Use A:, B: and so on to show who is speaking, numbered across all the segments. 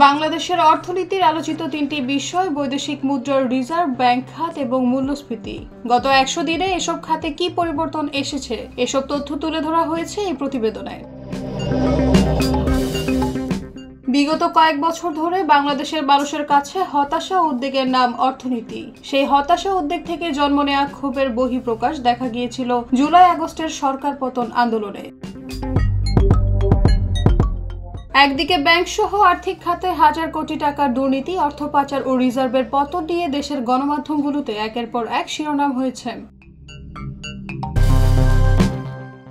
A: বাংলাদেশের অর্থনীতির আলোচিত তিনটি বিষয় বৈদেশিক মুদ্রার রিজার্ভ, ব্যাংক খাত এবং মূল্যস্ফীতি। গত 100 দিনে এসব খাতে কি পরিবর্তন এসেছে, এসব তথ্য তুলে ধরা হয়েছে এই প্রতিবেদনে। বিগত কয়েক বছর ধরে বাংলাদেশের মানুষের কাছে হতাশা ও উদ্বেগের নাম অর্থনীতি। সেই হতাশা উদ্বেগ থেকে জন্ম নেওয়া ক্ষোভের বহিঃপ্রকাশ দেখা গিয়েছিল জুলাই-আগস্টের সরকার পতন আন্দোলনে। একদিকে ব্যাংক সহ আর্থিক খাতে হাজার কোটি টাকার দুর্নীতি, অর্থ পাচার ও রিজার্ভের পতন নিয়ে দেশের গণমাধ্যমগুলোতে একের পর এক শিরোনাম হয়েছে।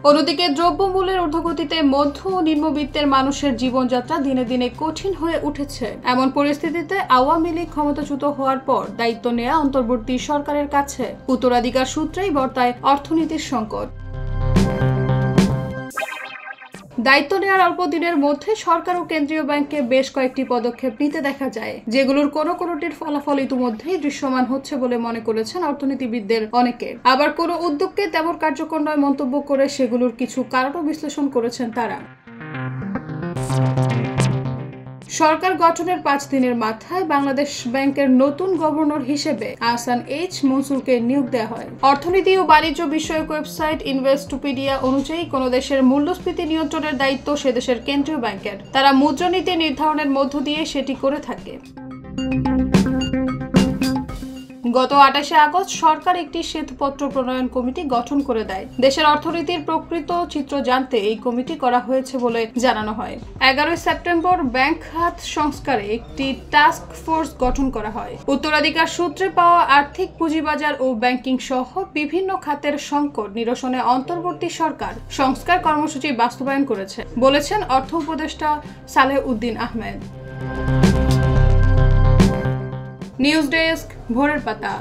A: অন্যদিকে দ্রব্যমূল্যের ঊর্ধ্বগতিতে মধ্য ও নিম্নবিত্তের মানুষের জীবনযাত্রা দিনে দিনে কঠিন হয়ে উঠেছে। এমন পরিস্থিতিতে আওয়ামী লীগ ক্ষমতাচ্যুত হওয়ার পর দায়িত্ব নেওয়া অন্তর্বর্তী সরকারের কাছে উত্তরাধিকার সূত্রেই বর্তায় অর্থনীতির সংকট। দায়িত্ব নেওয়ার অল্প দিনের মধ্যে সরকার ও কেন্দ্রীয় ব্যাংকে বেশ কয়েকটি পদক্ষেপ নিতে দেখা যায়, যেগুলোর কোনোটির ফলাফল ইতিমধ্যেই দৃশ্যমান হচ্ছে বলে মনে করেছেন অর্থনীতিবিদদের অনেকে। আবার কোনো উদ্যোগকে তেমন কার্যকর নয় মন্তব্য করে সেগুলোর কিছু কারণও বিশ্লেষণ করেছেন তারা। সরকার গঠনের 5 দিনের মাথায় বাংলাদেশ ব্যাংকের নতুন গভর্নর হিসেবে আহসান এইচ মনসুরকে নিয়োগ দেওয়া হয়। অর্থনীতি ও বাণিজ্য বিষয়ক ওয়েবসাইট ইনভেস্টোপিডিয়া অনুযায়ী কোন দেশের মূল্যস্ফীতি নিয়ন্ত্রণের দায়িত্ব সে দেশের কেন্দ্রীয় ব্যাংকের। তারা মুদ্রানীতি নির্ধারণের মধ্য দিয়ে সেটি করে থাকে। গত 28 আগস্ট সরকার একটি শ্বেতপত্র প্রণয়ন কমিটি গঠন করে দেয়। দেশের অর্থনীতির প্রকৃত চিত্র জানতে এই কমিটি করা হয়েছে বলে জানানো হয়। 11 সেপ্টেম্বর ব্যাংক খাত সংস্কারে একটি টাস্ক ফোর্স গঠন করা হয়। উত্তরাধিকার সূত্রে পাওয়া আর্থিক পুঁজিবাজার ও ব্যাংকিং সহ বিভিন্ন খাতের সংকট নিরসনে অন্তর্বর্তী সরকার সংস্কার কর্মসূচি বাস্তবায়ন করেছে বলেছেন অর্থ উপদেষ্টা সালেহ উদ্দিন আহমেদ। নিউজ ডেস্ক, ভোরের পাতা।